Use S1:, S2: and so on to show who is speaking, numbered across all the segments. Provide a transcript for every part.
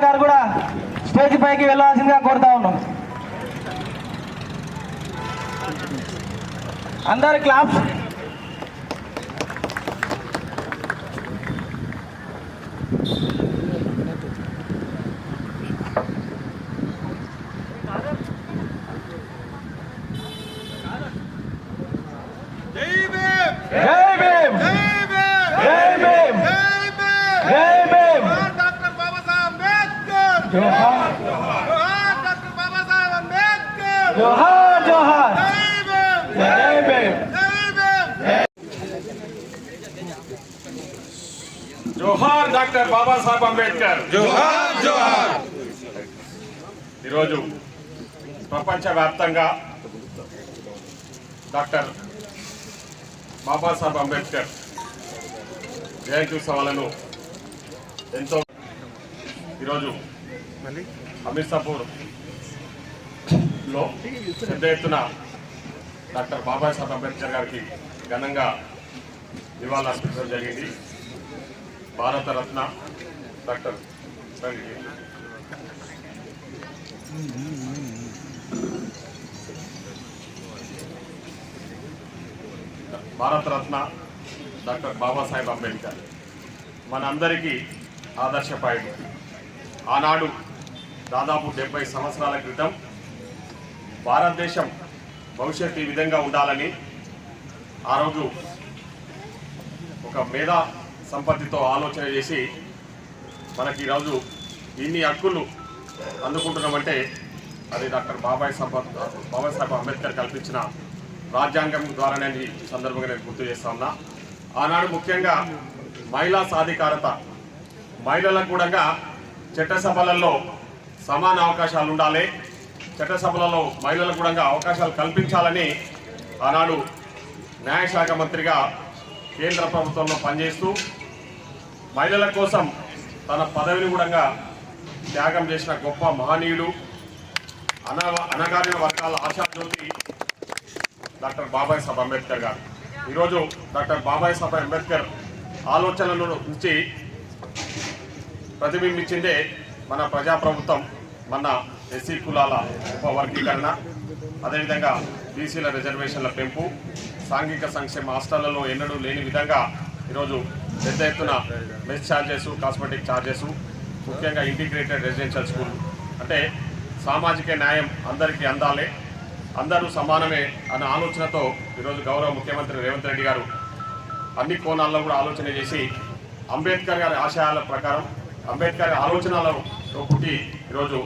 S1: గారు కూడా స్టేజ్ పైకి వెళ్ళాల్సిందిగా కోరుతా ఉన్నాం. అందరు క్లాప్స్. जोहार जोहार जय भीम
S2: जोहार डॉक्टर बाबा साहेब अंबेडकर
S3: जोहार जोहार
S2: ఈరోజు ప్రపంచవ్యాప్తంగా డాక్టర్ బాబాసాహెబ్ అంబేద్కర్ జయంతి ఉత్సవాలను ఎంతో ఈరోజు అమీర్సాపూర్లో పెద్ద ఎత్తున డాక్టర్ బాబాసాహెబ్ అంబేద్కర్ గారికి ఘనంగా నివాళులర్పించడం జరిగింది. భారతరత్న డాక్టర్ భారతరత్న డాక్టర్ బాబాసాహెబ్ అంబేద్కర్ మనందరికీ ఆదర్శపాయుడు. ఆనాడు దాదాపు 70 సంవత్సరాల క్రితం భారతదేశం భవిష్యత్తు ఈ విధంగా ఉండాలని ఆ రోజు ఒక మేధా సంపత్తితో ఆలోచన చేసి మనకి ఈరోజు ఇన్ని హక్కులు అందుకుంటున్నామంటే అది డాక్టర్ బాబాసాహెబ్ అంబేద్కర్ కల్పించిన రాజ్యాంగం ద్వారానే ఈ సందర్భంగా నేను గుర్తు చేస్తా ఉన్నా. ఆనాడు ముఖ్యంగా మహిళా సాధికారత, మహిళలకు కూడా చట్టసభలలో సమాన అవకాశాలు ఉండాలి, చట్టసభలలో మహిళలకు కూడా అవకాశాలు కల్పించాలని ఆనాడు న్యాయశాఖ మంత్రిగా కేంద్ర ప్రభుత్వంలో పనిచేస్తూ మహిళల కోసం తన పదవిని కూడా త్యాగం చేసిన గొప్ప మహనీయుడు, అణగారిన వర్గాల ఆశాజ్యోతి డాక్టర్ బాబాసాహెబ్ అంబేద్కర్ గారు. ఈరోజు డాక్టర్ బాబాసాహెబ్ అంబేద్కర్ ఆలోచనల నుంచి ప్రతిబింబించిందే మన ప్రజాప్రభుత్వం, మన ఎస్సీ కులాల ఉపవర్గీకరణ, అదేవిధంగా బీసీల రిజర్వేషన్ల పెంపు, సాంఘిక సంక్షేమ హాస్టళ్లలో ఎన్నడూ లేని విధంగా ఈరోజు పెద్ద ఎత్తున మెస్ ఛార్జెస్, కాస్మెటిక్ ఛార్జెస్, ముఖ్యంగా ఇంటిగ్రేటెడ్ రెసిడెన్షియల్ స్కూల్ అంటే సామాజిక న్యాయం అందరికీ అందాలి, అందరూ సమానమే అన్న ఆలోచనతో ఈరోజు గౌరవ ముఖ్యమంత్రి రేవంత్ రెడ్డి గారు అన్ని కోణాల్లో కూడా ఆలోచన చేసి అంబేద్కర్ గారి ఆశయాల ప్రకారం, అంబేద్కర్ ఆలోచనలలో పుట్టి ఈరోజు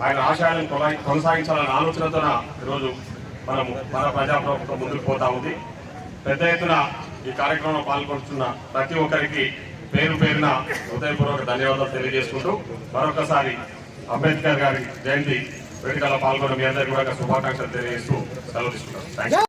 S2: ఆయన ఆశయాలను కొనసాగించాలన్న ఆలోచనతో ఈరోజు మన ప్రజాప్రభుత్వం ముందుకు పోతా ఉంది. పెద్ద ఎత్తున ఈ కార్యక్రమంలో పాల్గొంటున్న ప్రతి ఒక్కరికి పేరు పేరున హృదయపూర్వక ధన్యవాదాలు తెలియజేసుకుంటూ మరొకసారి అంబేద్కర్ గారి జయంతి వేడుకల్లో పాల్గొన్న మీ అందరికీ కూడా శుభాకాంక్షలు తెలియజేస్తూ సెలవు తీసుకుంటాం.